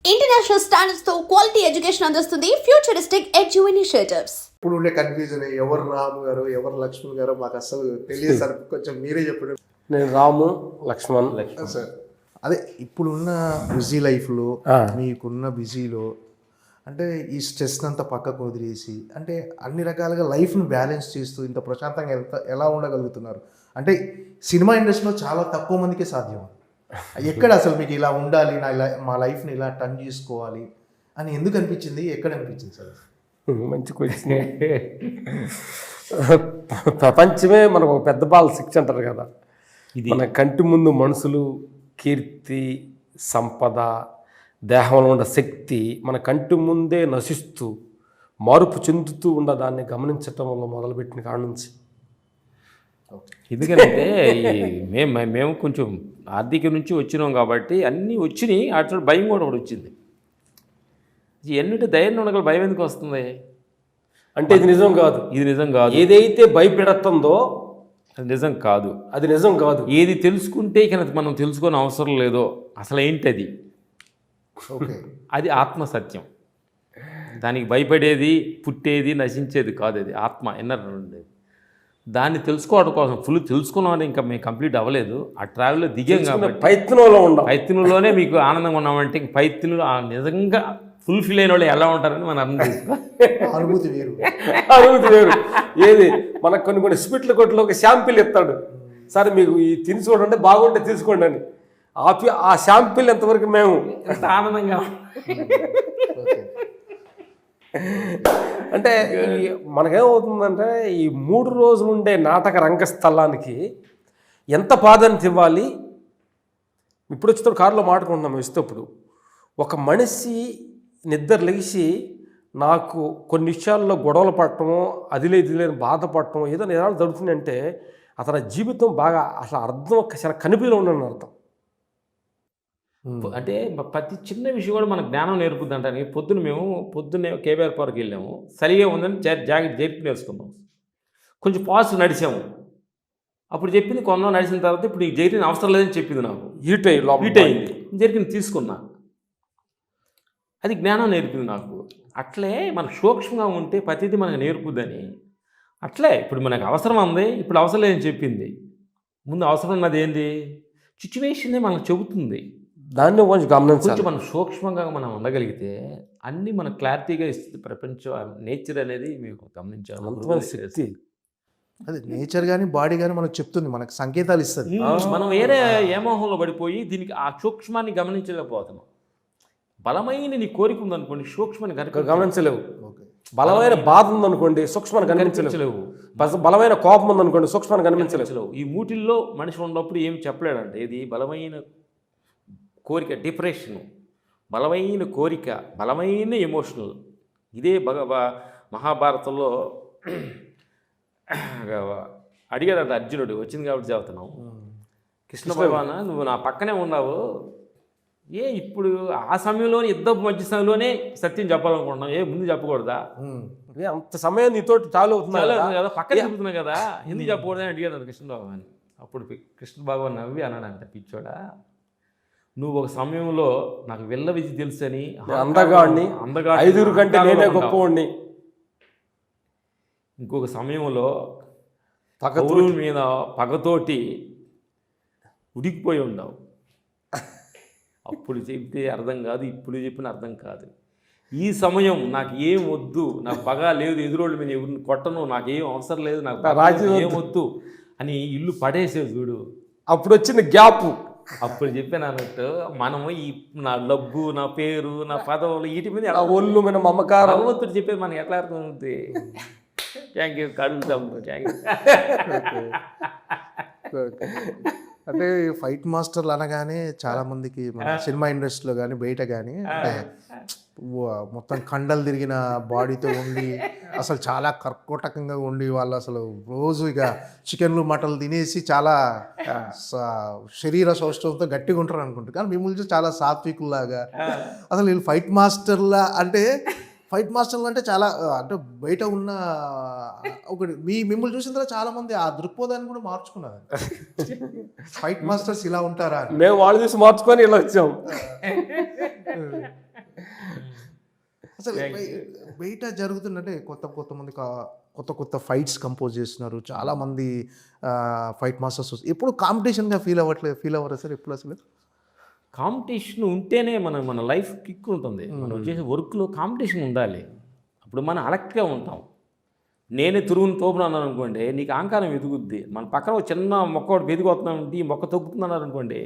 International standards తో quality education అందిస్తుంది futuristic edu initiatives. ఇప్పుడు ఉండే కన్ఫ్యూజన్ ఎవరు రాము గారు ఎవరు లక్ష్మణ్ గారు మాకు అసలు తెలియదు సార్, కొంచెం మీరే చెప్పండి. నేను రాము లక్ష్మణ్ సార్ అదే ఇప్పుడున్న బిజీ లైఫ్లో మీకున్న బిజీలో అంటే ఈ స్ట్రెస్ అంతా పక్కకు వదిలేసి అంటే అన్ని రకాలుగా లైఫ్ను బ్యాలెన్స్ చేస్తూ ఇంత ప్రశాంతంగా ఎలా ఉండగలుగుతున్నారు? అంటే సినిమా ఇండస్ట్రీలో చాలా తక్కువ మందికే సాధ్యం. ఎక్కడ అసలు మీకు ఇలా ఉండాలి, మా లైఫ్ని ఇలా టర్న్ చేసుకోవాలి అని ఎందుకు అనిపించింది? ఎక్కడ అనిపించింది సార్? మంచి క్వశ్చన్. ప్రపంచమే మనకు ఒక పెద్ద బాల శిక్ష అంటారు కదా. మన కంటి ముందు మనుషులు, కీర్తి, సంపద, దేహంలో ఉన్న శక్తి మన కంటి ముందే నశిస్తూ మార్పు చెందుతూ ఉన్న దాన్ని గమనించటంలో మొదలుపెట్టిన కాడ నుంచి. ఎందుకంటే మేము కొంచెం ఆర్థిక నుంచి వచ్చినాం కాబట్టి అన్నీ వచ్చినాయి. అటు భయం కూడా ఒకటి వచ్చింది. ఎన్నిటి ధైర్యం ఉండగల భయం ఎందుకు వస్తుంది అంటే ఇది నిజం కాదు, ఇది నిజం కాదు. ఏదైతే భయపెడుతుందో అది నిజం కాదు, అది నిజం కాదు. ఏది తెలుసుకుంటే ఇక మనం తెలుసుకొని అవసరం లేదో అసలు ఏంటి అది, అది ఆత్మ సత్యం. దానికి భయపడేది, పుట్టేది, నశించేది కాదు. అది ఆత్మ ఎన్నర్ ఉండేది. దాన్ని తెలుసుకోవడం కోసం ఫుల్ తెలుసుకున్నామని ఇంకా మేము కంప్లీట్ అవ్వలేదు. ఆ ట్రావెల్లో దిగాం కాబట్టి ప్రయత్నంలోనే మీకు ఆనందంగా ఉన్నామంటే ఇంక ప్రయత్నంలో నిజంగా ఫుల్ఫిల్ అయిన వాళ్ళు ఎలా ఉంటారని మనం అర్థం చేసుకో. అనుభూతి వేరు. ఏది మనకు కొన్ని స్పిట్ల కొట్లో ఒక శాంపిల్ ఇస్తాడు, సరే మీకు ఈ తిని చూడండి బాగుంటే తీసుకోండి అని. ఆ శాంపిల్ ఎంతవరకు మేము ఎంత ఆనందంగా అంటే మనకేమవుతుందంటే ఈ 3 రోజులు ఉండే నాటక రంగస్థలానికి ఎంత ప్రాధాన్యత ఇవ్వాలి. ఇప్పుడు వచ్చేటప్పుడు కారులో మాట్లాడుకుంటున్నాం ఇస్తేప్పుడు ఒక మనిషి నిద్ర లేచి నాకు కొన్ని విషయాల్లో గొడవలు పడటము, అది లేని బాధపడటం ఏదైనా ఏదైనా జరుగుతుందంటే అతని జీవితం బాగా అసలు అర్థం చాలా కనిపిలో ఉండని అర్థం. అంటే ప్రతి చిన్న విషయం కూడా మనకు జ్ఞానం నేర్పుద్ది అంటానికి. పొద్దున్నే కేబీఆర్ పార్క్ వెళ్ళాము, సరిగా ఉందని జాకెట్ జరిపి వేసుకున్నాం. కొంచెం ఫాస్ట్ నడిచాము. అప్పుడు చెప్పింది కొన్నాళ్ళు నడిచిన తర్వాత ఇప్పుడు నీకు జరిగిన అవసరం లేదని చెప్పింది. నాకు హీట్ అయింది, జరిగింది తీసుకున్నా. అది జ్ఞానం నేర్పింది నాకు. అట్లే మనకు సూక్ష్మంగా ఉంటే ప్రతిదీ మనకు నేర్పుద్దని. అట్లే ఇప్పుడు మనకు అవసరం ఉంది, ఇప్పుడు అవసరం లేదని చెప్పింది. ముందు అవసరం ఉన్నది ఏంది, సిచ్యువేషనే మనకు చెబుతుంది. దాన్ని కొంచెం గమనించాలి. కొంచెం మనం సూక్ష్మంగా మనం ఉండగలిగితే అన్నీ మనకు క్లారిటీగా ఇస్తుంది. ప్రపంచం నేచర్ అనేది మీకు గమనించాలి. శక్తి అది నేచర్ కానీ బాడీ కానీ మనకు చెప్తుంది, మనకు సంకేతాలు ఇస్తుంది. మనం వేరే ఏమోహంలో పడిపోయి దీనికి ఆ సూక్ష్మాన్ని గమనించలేకపోతున్నాం. బలమైన నీ కోరిక ఉందనుకోండి, సూక్ష్మాన్ని గమనించలేవు. బలమైన బాధ ఉందనుకోండి, సూక్ష్మాన్ని కనిపించలేవు. బలమైన కోపం ఉందనుకోండి, సూక్ష్మాన్ని కనిపించలేవు. ఈ మూటిల్లో మనిషి ఉన్నప్పుడు ఏం చెప్పలేడంటే ఇది బలమైన కోరిక, డిప్రెషను, బలమైన కోరిక, బలమైన ఎమోషనల్. ఇదే మహాభారతంలో అడిగాడంట అర్జునుడు, వచ్చింది కాబట్టి చెబుతున్నాం. కృష్ణ భగవాన్ నువ్వు నా పక్కనే ఉన్నావు, ఇప్పుడు ఆ సమయంలోనే యుద్ధ మధ్య సమయంలోనే సత్యం చెప్పాలనుకుంటున్నావు, ముందు చెప్పకూడదా? అంత సమయం నీతో చాలు అవుతుంది కదా, పక్కన చెబుతున్నావు కదా, ఎందుకు చెప్పకూడదని అడిగాడు కృష్ణ భగవాన్. అప్పుడు కృష్ణ భగవాన్ నవ్వి అన్నాడంట, పిచ్చోడా నువ్వు ఒక సమయంలో నాకు వెళ్ళ విధి తెలుసు అని అందగాడిని 5 కంటే నేనే గొప్పవాడిని, ఇంకొక సమయంలో పగతూరు మీద పగతోటి ఉడికిపోయి ఉండవు. అప్పుడు చెప్తే అర్థం కాదు, ఇప్పుడు చెప్పిన అర్థం కాదు. ఈ సమయం నాకు ఏం వద్దు, నాకు పగ లేదు, ఎదురోళ్ళు మీద ఎవరిని కొట్టను, నాకేం అవసరం లేదు, నాకు రాజ్యం ఏం వద్దు అని ఇల్లు పడేసే చూడు. అప్పుడు వచ్చిన గ్యాప్. అప్పుడు చెప్పాను అన్నట్టు మనము ఈ నా డబ్బు, నా పేరు, నా పదవులు, వీటి మీద ఒళ్ళు మీద మమకారం భగవంతుడు చెప్పేది మనకి ఎట్లా అర్థమవుతుంది? థ్యాంక్ యూ, కడుగుతాము. Thank you. అంటే ఫైట్ మాస్టర్లు అనగానే చాలా మందికి మన సినిమా ఇండస్ట్రీలో కానీ బయట కానీ అంటే మొత్తం కండలు తిరిగిన బాడీతో ఉండి అసలు చాలా కర్కోటకంగా ఉండి వాళ్ళు అసలు రోజు ఇక చికెన్లు మటన్లు తినేసి చాలా శరీర సౌష్ఠవంతో గట్టిగా ఉంటారు అనుకుంటారు. కానీ మిమ్మల్ని చూసి చాలా సాత్వికుల్లాగా అసలు వీళ్ళు ఫైట్ మాస్టర్లా అంటే ఫైట్ మాస్టర్లు అంటే చాలా అంటే బయట ఉన్న ఒకటి మిమ్మల్ని చూసిన తర్వాత చాలా మంది ఆ దృక్పథాన్ని కూడా మార్చుకున్నారు. ఫైట్ మాస్టర్స్ ఇలా ఉంటారా? మేము వాళ్ళు చూసి మార్చుకొని ఇలా వచ్చాం. అసలు బయట జరుగుతుందంటే కొత్త ఫైట్స్ కంపోజ్ చేస్తున్నారు, చాలా మంది ఫైట్ మాస్టర్స్. ఎప్పుడు కాంపిటీషన్గా ఫీల్ అవ్వరు సార్ ఎప్పుడు అసలు? కాంపిటీషన్ ఉంటేనే మన లైఫ్ కిక్ ఉంటుంది. మనం చేసే వర్క్లో కాంపిటీషన్ ఉండాలి. అప్పుడు మనం అలక్ట్గా ఉంటాం. నేనే తురుగుని తోపున్నాను అనుకోండి, నీకు అహంకారం ఎదుగుద్ది. మన పక్కన ఒక చిన్న మొక్క ఒకటి పెరిగిపోతున్నానంటే ఈ మొక్క తొక్కుతున్నాను అనుకోండి,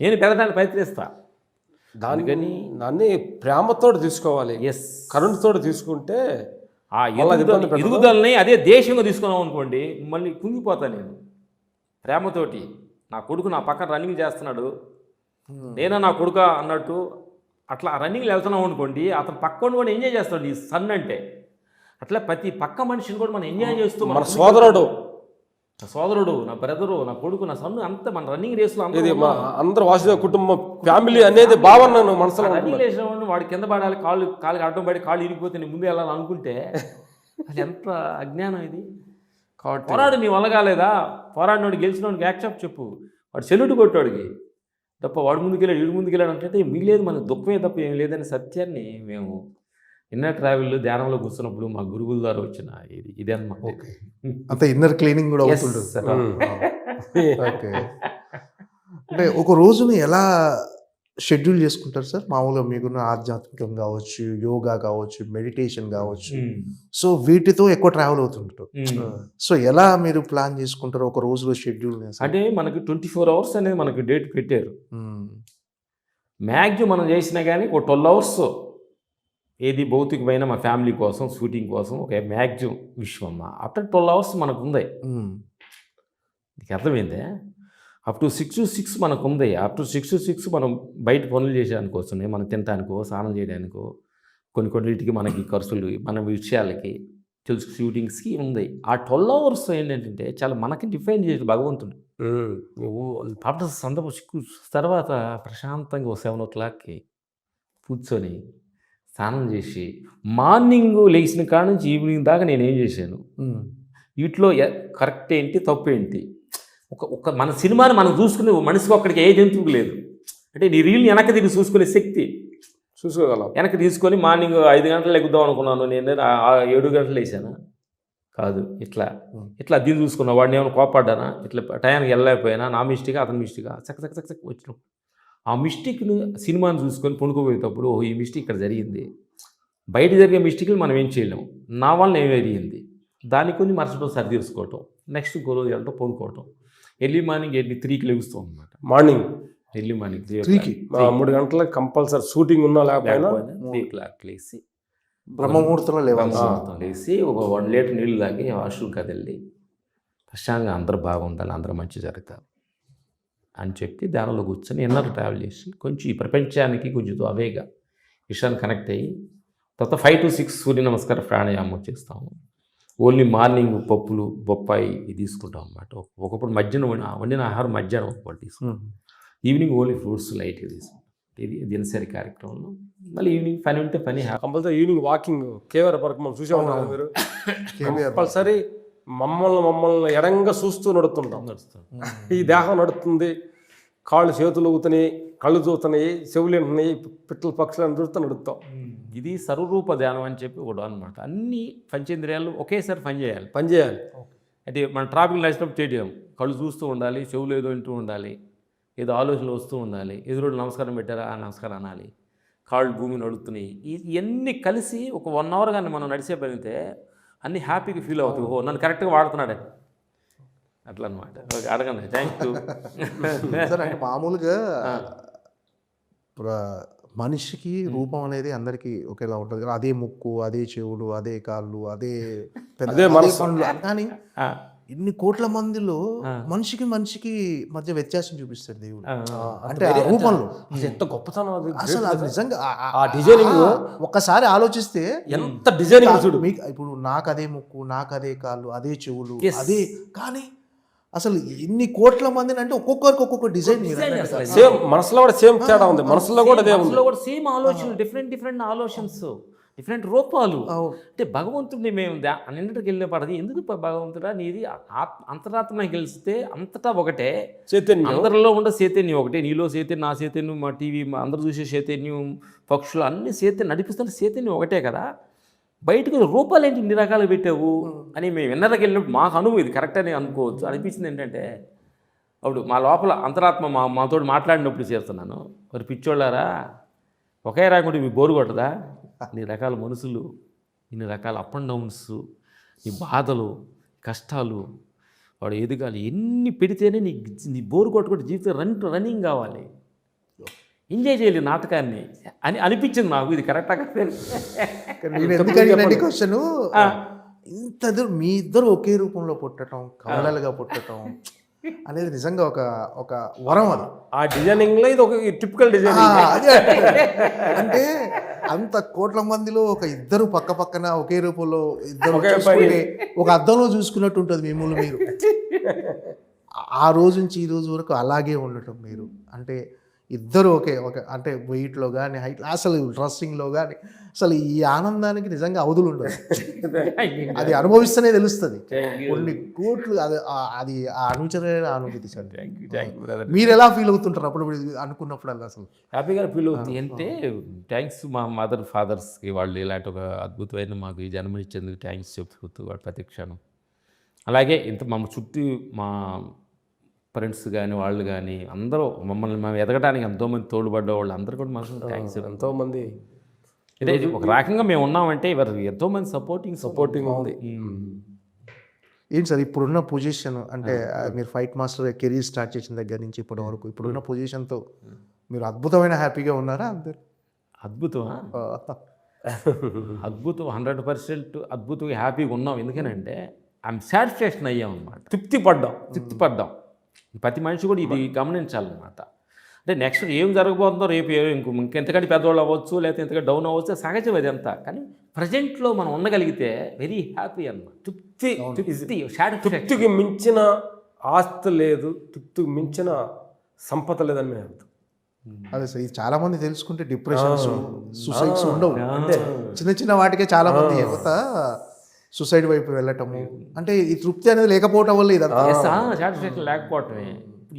నేను పెరగడానికి ప్రయత్నిస్తా. దాన్ని ప్రేమతో తీసుకోవాలి. ఎస్, కరుణతో తీసుకుంటే ఆ ఎదుగుదలని అదే దేశంగా తీసుకున్నాం అనుకోండి, మళ్ళీ కుంగిపోతా. నేను ప్రేమతోటి నా కొడుకు నా పక్కన రన్నింగ్ చేస్తున్నాడు, నేనా నా కొడుక అన్నట్టు అట్లా రన్నింగ్లో వెళ్తున్నాం అనుకోండి, అతను పక్కన కూడా ఎంజాయ్ చేస్తాడు ఈ సన్ అంటే. అట్లా ప్రతి పక్క మనిషిని కూడా మనం ఎంజాయ్ చేస్తూ మన సోదరుడు, నా బ్రదరు, నా కొడుకు, నా సన్ను అంతా మన రన్నింగ్ రేస్లో అందరూ వాసుదేవ కుటుంబం ఫ్యామిలీ అనేది భావన మనసులో. రన్నింగ్ రేసిన వాడు కింద పడాలి, కాళ్ళకి అడ్డం పడి కాళ్ళు ఇరిగిపోతే నేను ముందు వెళ్ళాలి అనుకుంటే అది ఎంత అజ్ఞానం ఇది. కాబట్టి పోరాడు, నీ వల్ల కాలేదా, పోరాడినోడు గెలిచినోడికి యాక్సెప్ట్ చెప్పు. వాడు సెల్యూట్ కొట్టాడికి తప్ప వాడు ముందుకెళ్ళాడు వీడు ముందుకెళ్ళాడు అంటే మిగిలేదు మనకు దుఃఖమే తప్ప ఏం లేదనే సత్యాన్ని మేము ఇన్నర్ ట్రావెల్లో ధ్యానంలో కూర్చున్నప్పుడు మా గురువుల ద్వారా వచ్చిన ఇదే అన్నమాట. అంత ఇన్నర్ క్లీనింగ్ కూడా అవుతుంది. ఓకే, అంటే ఒక రోజుని ఎలా షెడ్యూల్ చేసుకుంటారు సార్ మామూలుగా? మీకున్న ఆధ్యాత్మికం కావచ్చు, యోగా కావచ్చు, మెడిటేషన్ కావచ్చు, సో వీటితో ఎక్కువ ట్రావెల్ అవుతుంటారు. సో ఎలా మీరు ప్లాన్ చేసుకుంటారు ఒక రోజులో షెడ్యూల్? అంటే మనకి 24 hours అనేది మనకి డేట్ పెట్టారు. మ్యాక్సిమం మనం చేసినా కానీ ఒక 12 hours ఏది భౌతికమైన మా ఫ్యామిలీ కోసం షూటింగ్ కోసం ఒక మ్యాక్సిమం విశ్వమ్మ. ఆఫ్టర్ 12 hours మనకు ఉంది. నీకు అర్థమైందే? అప్ టు 6 to 6 మనకు ఉంది. అప్ టు 6 to 6 మనం బయట పనులు చేసేదానికి వస్తున్నాయి, మనం తినడానికో స్నానం చేయడానికో కొన్నిటికి మనకి ఖర్చులు మన విషయాలకి తెలుసు షూటింగ్స్కి ఉంది. ఆ 12 hours ఏంటంటే చాలా మనకి డిఫైన్ చేసి భగవంతుడు ఆఫ్టర్ సందర్భం తర్వాత ప్రశాంతంగా 7 o'clockకి కూర్చొని స్నానం చేసి మార్నింగ్ లేచిన కాడ నుంచి ఈవినింగ్ దాకా నేను ఏం చేశాను, వీటిలో కరెక్ట్ ఏంటి తప్పు ఏంటి, ఒక మన సినిమాని మనం చూసుకునే మనిషికి ఒక్కడికి ఏ జంతువుకు లేదు. అంటే నీ రీల్ని వెనక్కి తిరిగి చూసుకునే శక్తి చూసుకోగలం. వెనక్కి తీసుకొని మార్నింగ్ 5 గంటలు ఎగుద్దాం అనుకున్నాను, నేను 7 గంటలు వేసానా కాదు, ఇట్లా దీన్ని చూసుకున్నా, వాడిని ఏమైనా కోపడ్డానా, ఇట్లా టయానికి వెళ్ళలేకపోయినా, నా మిస్టేక్ అతని మిస్టేక్ చక్క వచ్చిన ఆ మిస్టేక్ను సినిమాని చూసుకొని పొనుకోపోయేటప్పుడు ఈ మిస్టేక్ ఇక్కడ జరిగింది, బయట జరిగే మిస్టేక్లు మనం ఏం చేయలేము, నా వల్ల ఏం జరిగింది, దాన్ని కొన్ని మరుసటి సరి తీసుకోవటం, నెక్స్ట్ ఇంకో రోజు వెళ్ళటం పొనుకోవటం. ఎర్లీ మార్నింగ్ 3కి లెగుస్తాం అనమాట. ఎర్లీ మార్నింగ్ 3 గంటలకు కంపల్సరీ షూటింగ్ ఉన్నా లేకపోయినా 3 o'clock లేసి బ్రహ్మముహూర్తంలో లేచి ఒక 1 లీటర్ నీళ్ళు తాగి వాష్రూమ్ కదిలి ప్రశాంతంగా అందరూ బాగుండాలి, అందరూ మంచి జరుగుతారు అని చెప్పి దానిలో కూర్చొని ఎన్నో ట్రావెల్ చేసి కొంచెం ఈ ప్రపంచానికి కొంచెం అవేగా విషయాన్ని కనెక్ట్ అయ్యి తర్వాత 5 to 6 సూర్య నమస్కార ప్రాణాయామం చేస్తాము. ఓన్లీ మార్నింగ్ పప్పులు బొప్పాయి ఇది తీసుకుంటాం అన్నమాట. ఒకప్పుడు మధ్యాహ్నం వండిన ఆహారం మధ్యాహ్నం ఒకటి తీసుకుంటాం, ఈవినింగ్ ఓన్లీ ఫ్రూట్స్ లైట్గా తీసుకుంటాం. ఇది దినసరి కార్యక్రమంలో. మళ్ళీ ఈవినింగ్ పని ఉంటే పని compulsory evening walking KVR park మనం చూసే ఉంటాం మీరు. కంపల్సరీ మమ్మల్ని ఎడంగా చూస్తూ నడుస్తుంటాం. ఈ దేహం నడుస్తుంది, కాళ్ళు చేతులు ఊతున్నాయి, కళ్ళు చూస్తున్నాయి, చెవులు ఉంటున్నాయి, పిట్టల పక్షులను చూస్తూ నడుస్తాం. ఇది సర్వరూప ధ్యానం అని చెప్పి ఒకటి అనమాట. అన్ని పంచేంద్రియాలు ఒకేసారి పనిచేయాలి. అంటే మన ట్రాఫిక్ నడిచినప్పుడు చేయడం, కళ్ళు చూస్తూ ఉండాలి, చెవులు ఏదో వింటూ ఉండాలి, ఏదో ఆలోచనలు వస్తూ ఉండాలి, ఎదురుడు నమస్కారం పెట్టారా ఆ నమస్కారం అనాలి, కాళ్ళు భూమి నడుస్తున్నాయి. ఇవన్నీ కలిసి ఒక 1 hour కానీ మనం నడిచే పడితే అన్నీ హ్యాపీగా ఫీల్ అవుతాయి. ఓ నన్ను కరెక్ట్గా వాడుతున్నాడే అట్లా అనమాట. ఓకే, అడగండి. Thank you sir. అంటే మామూలుగా మనిషికి రూపం అనేది అందరికీ ఒకేలా ఉంటుంది కదా, అదే ముక్కు, అదే చెవులు, అదే కాళ్ళు, అదే పనులు. కానీ ఇన్ని కోట్ల మందిలో మనిషికి మధ్య వ్యత్యాసం చూపిస్తాడు దేవుడు. అంటే ఆ రూపంలో ఎంత గొప్పతనం అసలు అది నిజంగా ఆ డిజైనింగ్ ఒక్కసారి ఆలోచిస్తే ఎంత డిజైనింగ్ చూడు. మీకు ఇప్పుడు నాకు అదే ముక్కు, నాకు అదే కాళ్ళు, అదే చెవులు, అదే. కానీ అసలు ఇన్ని కోట్ల మందిని అంటే ఒక్కొక్కరికి ఒక్కొక్క డిజైన్ సేమ్ మనసులో కూడా సేమ్ తేడా ఉంది. మనసులో కూడా సేమ్ ఆలోచనలు, డిఫరెంట్ ఆలోచనస్. డిఫరెంట్ రూపాలు. అవును. అంటే భగవంతుడిని మేము నిన్నటికి వెళ్ళే పడది ఎందుకు భగవంతుడా నీది అంతరాత్మ గెలిస్తే అంతటా ఒకటే, చైతన్యం అందరిలో ఉండే చైతన్యం ఒకటే, నీలో చైతన్యం, నా చైతన్యం, మా టీవీ అందరూ చూసే చైతన్యం, పక్షులు అన్ని చైతన్యం నడిపిస్తున్న చైతన్యం ఒకటే కదా, బయటకు రూపాలు ఏంటి ఇన్ని రకాలు పెట్టావు అని మేము విన్నరకి వెళ్ళినప్పుడు మాకు అనుభవం ఇది కరెక్ట్ అని అనుకోవచ్చు. అనిపించింది ఏంటంటే అప్పుడు మా లోపల అంతరాత్మ మాతో మాట్లాడినప్పుడు చేస్తున్నాను, మరి పిచ్చోళ్ళారా ఒకే రాకుండా మీ బోరు కొట్టదా, ఇన్ని రకాల మనుషులు, ఇన్ని రకాల అప్ అండ్ డౌన్స్, నీ బాధలు కష్టాలు, వాడు ఎదగాలి, ఎన్ని పెడితేనే నీ బోరు కొట్టుకుంటే జీవితం రన్నింగ్ కావాలి, ఎంజాయ్ చేయాలి నాటకాన్ని అని అనిపించింది నాకు. ఇది కరెక్టా కదా? నేను ఎందుకంటే క్వశ్చన్ ఇంత మీ ఇద్దరు ఒకే రూపంలో పుట్టడం, కవలలుగా పుట్టడం అనేది నిజంగా ఒక వరం. అది ఆ డిజైనింగ్లో ఇది ఒక టిపికల్ డిజైనింగ్. అదే అంటే అంత కోట్ల మందిలో ఒక ఇద్దరు పక్క పక్కన ఒకే రూపంలో ఇద్దరు చూసుకుంటే ఒక అద్దంలో చూసుకున్నట్టు ఉంటుంది మిమ్మల్ని మీరు. ఆ రోజు నుంచి ఈ రోజు వరకు అలాగే ఉండటం మీరు, అంటే ఇద్దరు ఒక అంటే వెయిట్లో కానీ హైట్ అసలు డ్రెస్సింగ్లో కానీ అసలు ఈ ఆనందానికి నిజంగా అవధులు ఉండదు. అది అనుభవిస్తేనే తెలుస్తుంది. కొన్ని కోట్లు అది ఆ అనుచరైన అనుభూతి సార్. మీరు ఎలా ఫీల్ అవుతుంటారు అప్పుడు అనుకున్నప్పుడు? అసలు హ్యాపీగా ఫీల్ అవుతుంది. అంటే థ్యాంక్స్ మా మదర్ ఫాదర్స్కి, వాళ్ళు ఇలాంటి ఒక అద్భుతమైన మాకు ఈ జన్మనిచ్చేందుకు థ్యాంక్స్ చెప్తూ వాడు ప్రతి క్షణం. అలాగే ఇంత మా చుట్టూ మా ఫ్రెండ్స్ కానీ వాళ్ళు కానీ అందరూ మమ్మల్ని మేము ఎదగడానికి ఎంతోమంది తోడుపడ్డ వాళ్ళు అందరూ కూడా మనసు థ్యాంక్స్. ఎంతోమంది అంటే ఒక రకంగా మేము ఉన్నామంటే ఇవాళ ఎంతోమంది సపోర్టింగ్ ఉంది. ఏంటి సార్ ఇప్పుడున్న పొజిషన్, అంటే మీరు ఫైట్ మాస్టర్ కెరీర్ స్టార్ట్ చేసిన దగ్గర నుంచి ఇప్పటి వరకు ఇప్పుడున్న పొజిషన్తో మీరు అద్భుతమైన హ్యాపీగా ఉన్నారా? అందరు అద్భుతమా? అద్భుతం, 100% అద్భుతంగా హ్యాపీగా ఉన్నాం. ఎందుకనంటే ఐఎమ్ సాటిస్ఫాక్షన్ అయ్యాం అన్నమాట, తృప్తి పడ్డాం. ప్రతి మనిషి కూడా ఇది గమనించాలన్నమాట. అంటే నెక్స్ట్ ఏం జరగబోతుందో రేపు ఇంకెంతకంటే పెద్దవాళ్ళు అవ్వచ్చు, లేకపోతే ఎంతకంటే డౌన్ అవ్వచ్చు, సహజం అదంతా. కానీ ప్రజెంట్లో మనం ఉండగలిగితే వెరీ హ్యాపీ అన్నమాట. తృప్తికి మించిన ఆస్తి లేదు, తృప్తికి మించిన సంపద లేదని మేము అర్థం. అదే సార్, ఇది చాలా మంది తెలుసుకుంటే డిప్రెషన్స్, సూసైడ్స్ ఉండవు. అంటే చిన్న వాటికే చాలా మంది యువత సూసైడ్ వైపు వెళ్ళటము, అంటే ఈ తృప్తి అనేది లేకపోవటం వల్ల ఇదంతా. సాటిస్ఫాక్షన్ లేకపోవటమే.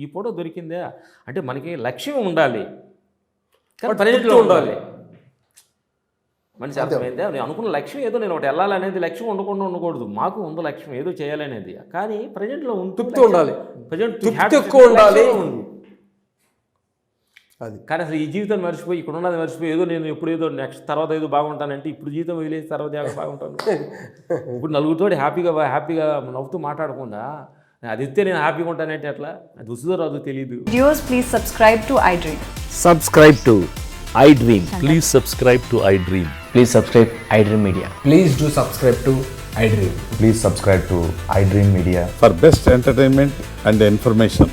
ఈ ఫోటో దొరికిందే అంటే మనకి లక్ష్యం ఉండాలి, ప్రజెంట్లో ఉండాలి. మనిషి అర్థమైందే, నేను అనుకున్న లక్ష్యం ఏదో, నేను ఒకటి వెళ్ళాలనేది లక్ష్యం ఉండకూడదు. మాకు ఉంది లక్ష్యం ఏదో చేయాలనేది, కానీ ప్రజెంట్లో తృప్తి ఉండాలి, ప్రజెంట్ ఎక్కువ ఉండాలి. అది కానీ అసలు ఈ జీవితం మర్చిపోయి, ఇక్కడ ఉన్నది మర్చిపోయి, ఏదో నేను ఎప్పుడు ఏదో నెక్స్ట్ తర్వాత ఏదో బాగుంటానంటే, ఇప్పుడు జీవితం వదిలేసి తర్వాత బాగుంటాను. ఇప్పుడు నలుగురితో హ్యాపీగా నవ్వుతూ మాట్లాడకుండా అది ఇస్తే నేను హ్యాపీగా ఉంటానంటే అట్లా, అది వస్తుందో రాదో తెలియదు. Viewers, please subscribe to iDream. Subscribe to iDream. Please subscribe to iDream. Please subscribe iDream Media. Please do subscribe to iDream. Please subscribe to iDream Media. For best entertainment and information.